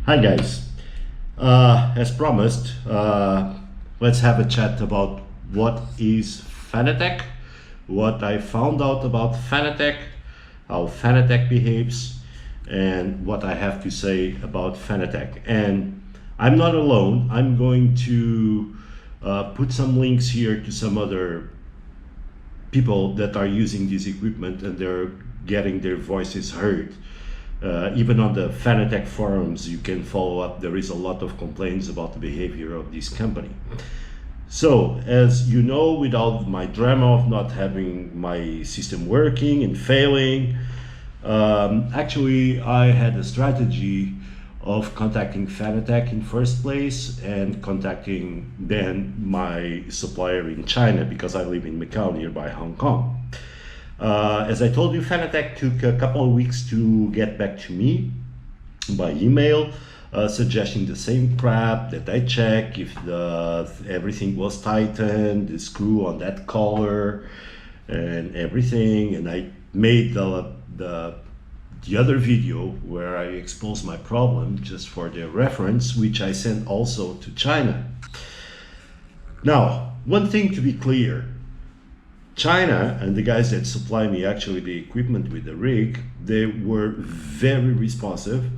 Hi guys, as promised, let's have a chat about what is Fanatec, what I found out about Fanatec, how Fanatec behaves, and what I have to say about Fanatec. And I'm not alone. I'm going to put some links here to some other people that are using this equipment and they're getting their voices heard. Even on the Fanatec forums, you can follow up. There is a lot of complaints about the behavior of this company. So, as you know, without my drama of not having my system working and failing, actually, I had a strategy of contacting Fanatec in first place and contacting then my supplier in China because I live in Macau, nearby Hong Kong. As I told you, Fanatec took a couple of weeks to get back to me by email, suggesting the same crap that I check if everything was tightened, the screw on that collar, and everything. And I made the other video where I exposed my problem just for their reference, which I sent also to China. Now, one thing to be clear. China and the guys that supply me actually the equipment with the rig, they were very responsive,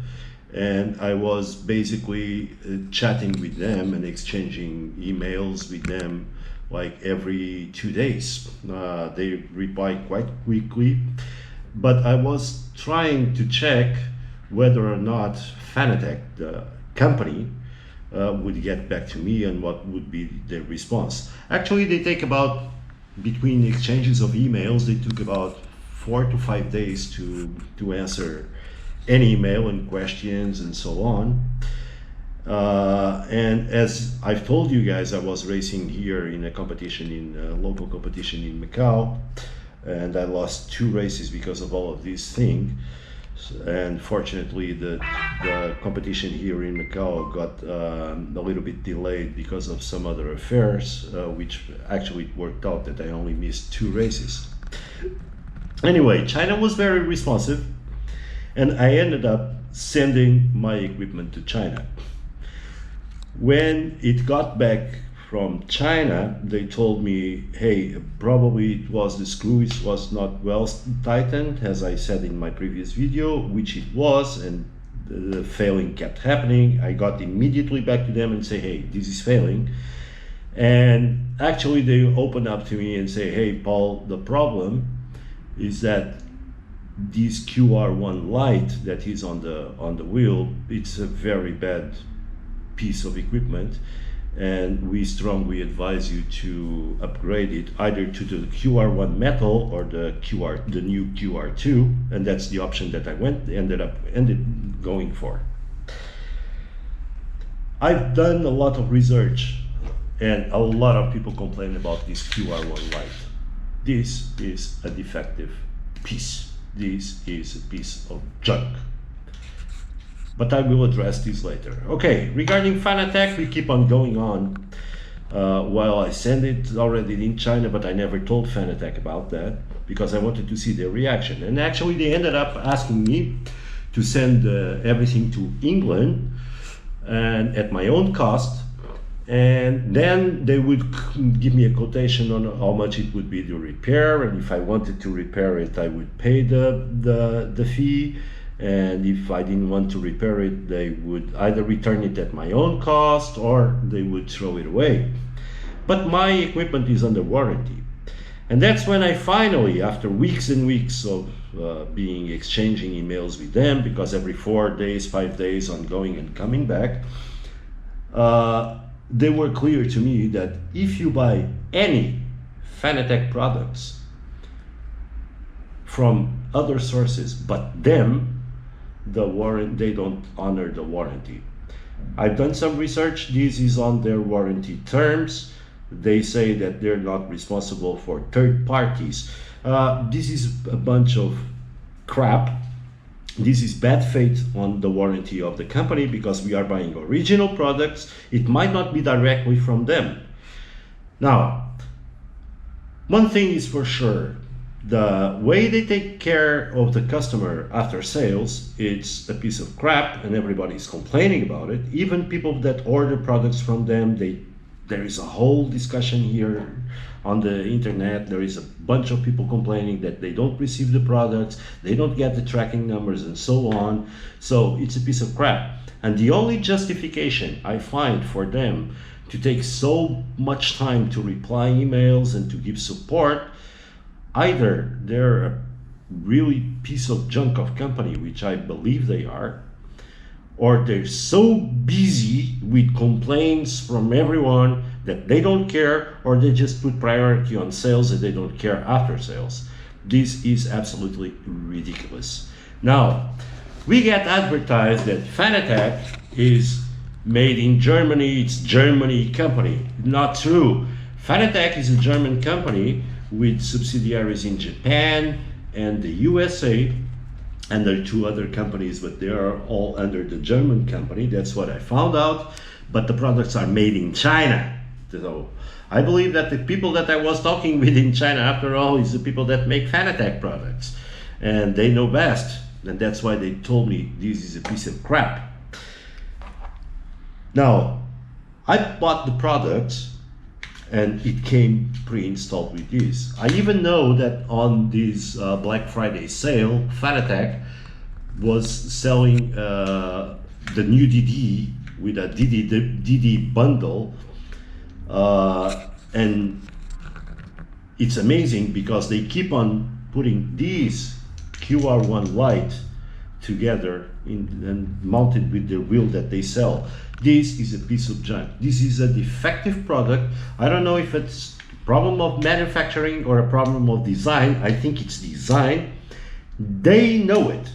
and I was basically chatting with them and exchanging emails with them like every 2 days. They reply quite quickly, but I was trying to check whether or not Fanatec, the company, would get back to me and what would be their response. Actually, they take about between exchanges of emails, they took about 4 to 5 days to answer any email and questions and so on. And as I've told you guys, I was racing here in a competition, in a local competition in Macau, and I lost 2 races because of all of these things. And fortunately, the competition here in Macau got a little bit delayed because of some other affairs, which actually worked out that I only missed 2 races. Anyway, China was very responsive, and I ended up sending my equipment to China. When it got back from China, they told me, hey, probably it was the screw, it was not well tightened, as I said in my previous video, which it was, and the failing kept happening. I got immediately back to them and say, hey, this is failing. And actually they open up to me and say, hey, Paul, the problem is that this QR1 light that is on the wheel, it's a very bad piece of equipment, and we strongly advise you to upgrade it either to the QR1 metal or the new QR2, and that's the option that I ended going for. I've done a lot of research, and a lot of people complain about this QR1 light. This is a defective piece. This is a piece of junk. But I will address this later. Okay, regarding Fanatec, we keep on going on. While I send it already in China, but I never told Fanatec about that because I wanted to see their reaction. And actually they ended up asking me to send everything to England and at my own cost. And then they would give me a quotation on how much it would be to repair. And if I wanted to repair it, I would pay the fee. And if I didn't want to repair it, they would either return it at my own cost or they would throw it away. But my equipment is under warranty. And that's when I finally, after weeks and weeks of being exchanging emails with them, because every 4 days, 5 days on going and coming back, they were clear to me that if you buy any Fanatec products from other sources but them, they don't honor the warranty. I've done some research. This is on their warranty terms. They say that they're not responsible for third parties. This is a bunch of crap. This is bad faith on the warranty of the company because we are buying original products. It might not be directly from them. Now, one thing is for sure. The way they take care of the customer after sales, it's a piece of crap, and everybody's complaining about it. Even people that order products from them, there is a whole discussion here on the internet. There is a bunch of people complaining that they don't receive the products, they don't get the tracking numbers, and so on. So it's a piece of crap. And the only justification I find for them to take so much time to reply emails and to give support, either they're a really piece of junk of company, which I believe they are, or they're so busy with complaints from everyone that they don't care, or they just put priority on sales and they don't care after sales. This is absolutely ridiculous. Now, we get advertised that Fanatec is made in Germany, it's Germany company. Not true. Fanatec is a German company with subsidiaries in Japan and the USA, and there are two other companies, but they are all under the German company. That's what I found out. But the products are made in China. So I believe that the people that I was talking with in China, after all, is the people that make Fanatec products, and they know best. And that's why they told me this is a piece of crap. Now, I bought the products and it came pre-installed with this. I even know that on this Black Friday sale, Fanatec was selling the new DD with a DD bundle, and it's amazing because they keep on putting these QR1 light together and mounted with the wheel that they sell. This is a piece of junk. This is a defective product. I don't know if it's a problem of manufacturing or a problem of design. I think it's design. They know it.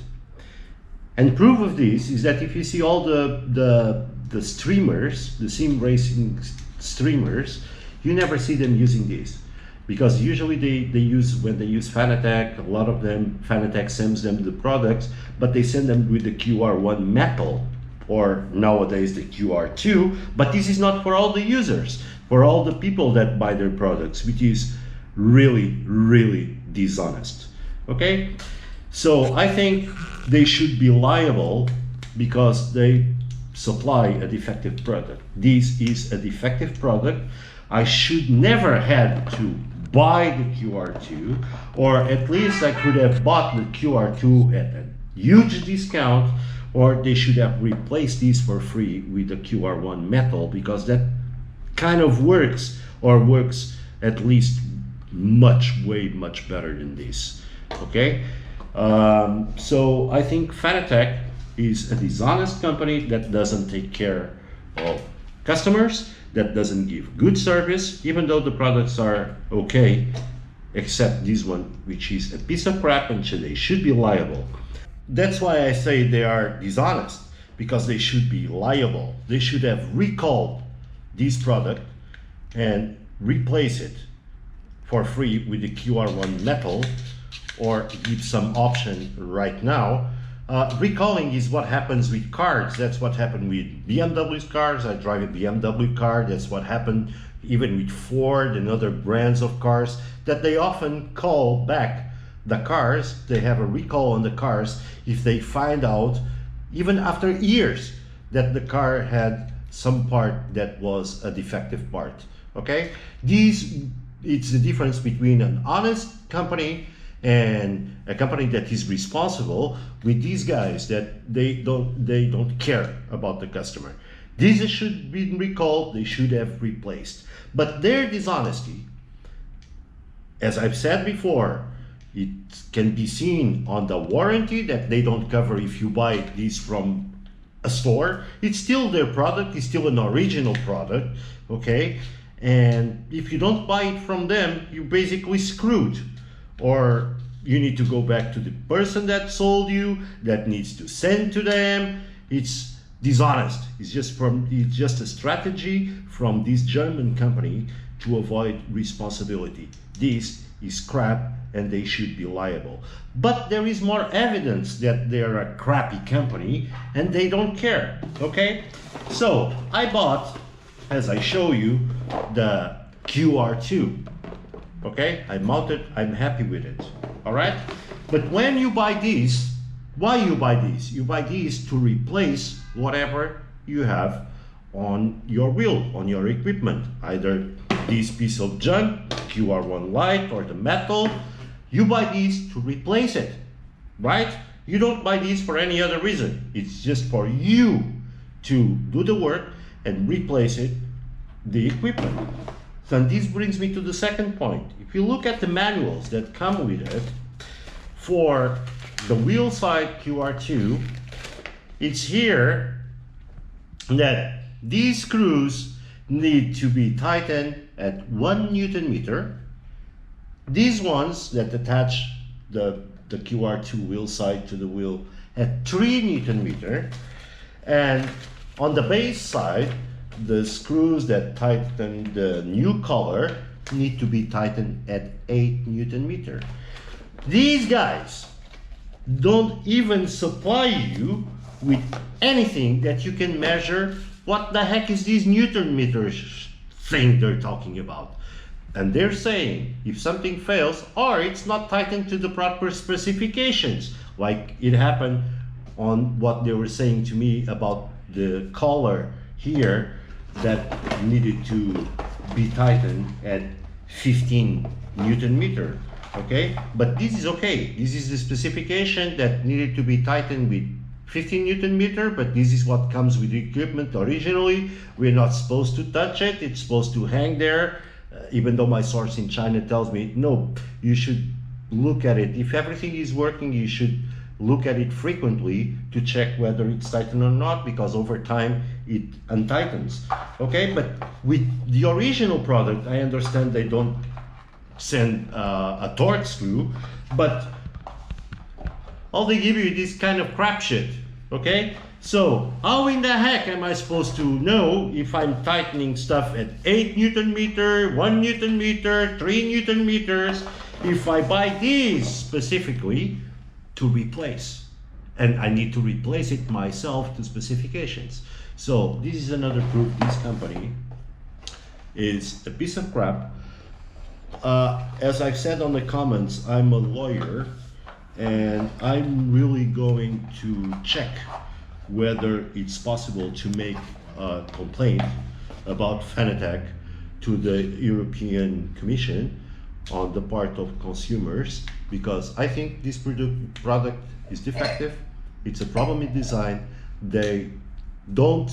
And proof of this is that if you see all the streamers, the sim racing streamers, you never see them using this. Because usually when they use Fanatec, a lot of them, Fanatec sends them the products, but they send them with the QR1 metal, or nowadays the QR2, but this is not for all the users, for all the people that buy their products, which is really, really dishonest. Okay? So I think they should be liable because they supply a defective product. This is a defective product. I should never have to buy the QR2, or at least I could have bought the QR2 at a huge discount, or they should have replaced these for free with the QR1 metal, because that kind of works, or works at least way much better than this. Okay, so I think Fanatec is a dishonest company that doesn't take care of customers, that doesn't give good service, even though the products are okay, except this one, which is a piece of crap, and they should be liable. That's why I say they are dishonest, because they should be liable. They should have recalled this product and replace it for free with the QR1 metal, or give some option right now. Recalling is what happens with cars. That's what happened with BMW's cars. I drive a BMW car. That's what happened even with Ford and other brands of cars, that they often call back the cars. They have a recall on the cars if they find out, even after years, that the car had some part that was a defective part. Okay, it's the difference between an honest company and a company that is responsible, with these guys that they don't care about the customer. These should be recalled, they should have replaced. But their dishonesty, as I've said before, it can be seen on the warranty that they don't cover if you buy these from a store. It's still their product, it's still an original product, okay? And if you don't buy it from them, you're basically screwed. Or you need to go back to the person that sold you, that needs to send to them. It's dishonest. It's just a strategy from this German company to avoid responsibility. This is crap, and they should be liable. But there is more evidence that they're a crappy company and they don't care. Okay, so I bought, as I show you, the QR2. Okay, I mounted, I'm happy with it. all right? But when you buy these, why you buy these? You buy these to replace whatever you have on your wheel, on your equipment, either this piece of junk, QR1 light, or the metal. You buy these to replace it, right? You don't buy these for any other reason. It's just for you to do the work and replace it, the equipment. So this brings me to the second point. If you look at the manuals that come with it, for the wheel side QR2, it's here that these screws need to be tightened at 1 Newton meter. These ones that attach the QR2 wheel side to the wheel at 3 Newton meter. And on the base side, the screws that tighten the new color need to be tightened at 8 Newton meter. These guys don't even supply you with anything that you can measure. What the heck is this Newton meter thing they're talking about? And they're saying if something fails or it's not tightened to the proper specifications, like it happened on what they were saying to me about the collar here that needed to be tightened at 15 Newton meter, okay? But this is okay. This is the specification that needed to be tightened with 15 Newton meter, but this is what comes with the equipment originally. We're not supposed to touch it. It's supposed to hang there, even though my source in China tells me, no, you should look at it. If everything is working, you should look at it frequently to check whether it's tightened or not, because over time it untightens. Okay, but with the original product, I understand they don't send a torque screw, but all they give you is this kind of crap shit. Okay, so how in the heck am I supposed to know if I'm tightening stuff at 8 Newton meter, 1 Newton meter, 3 Newton meters, if I buy these specifically to replace, and I need to replace it myself to specifications? So this is another proof this company is a piece of crap. As I've said on the comments, I'm a lawyer and I'm really going to check whether it's possible to make a complaint about Fanatec to the European Commission on the part of consumers, because I think this product is defective. It's a problem in design. They don't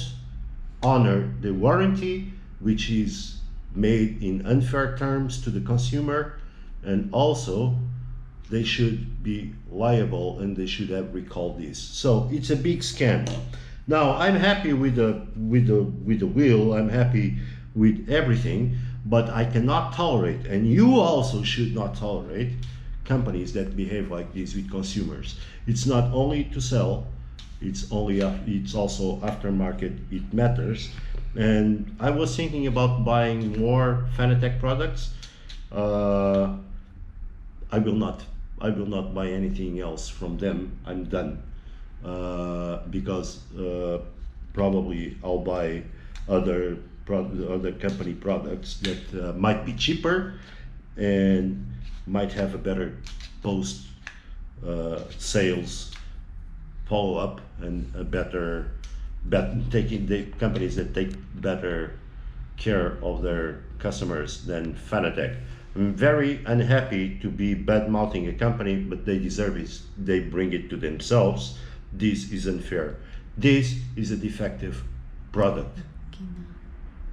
honor the warranty, which is made in unfair terms to the consumer, and also they should be liable and they should have recalled this. So it's a big scam. Now I'm happy with the wheel. I'm happy with everything, but I cannot tolerate, and you also should not tolerate, companies that behave like this with consumers. It's not only to sell, it's also aftermarket. It matters. And I was thinking about buying more Fanatec products. I will not buy anything else from them. I'm done, because probably I'll buy other company products that might be cheaper and might have a better post sales follow-up, and a better taking the companies that take better care of their customers than Fanatec. I'm very unhappy to be bad-mouthing a company, but they deserve it. They bring it to themselves. This is unfair. This is a defective product.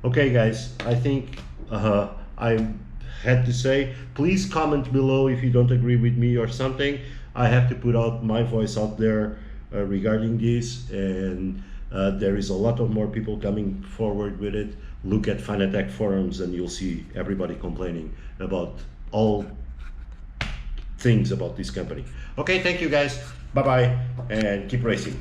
Okay guys, I think I had to say, please comment below if you don't agree with me or something. I have to put out my voice out there regarding this, and there is a lot of more people coming forward with it. Look at Fanatec forums and you'll see everybody complaining about all things about this company. Okay, thank you guys. Bye-bye, and keep racing.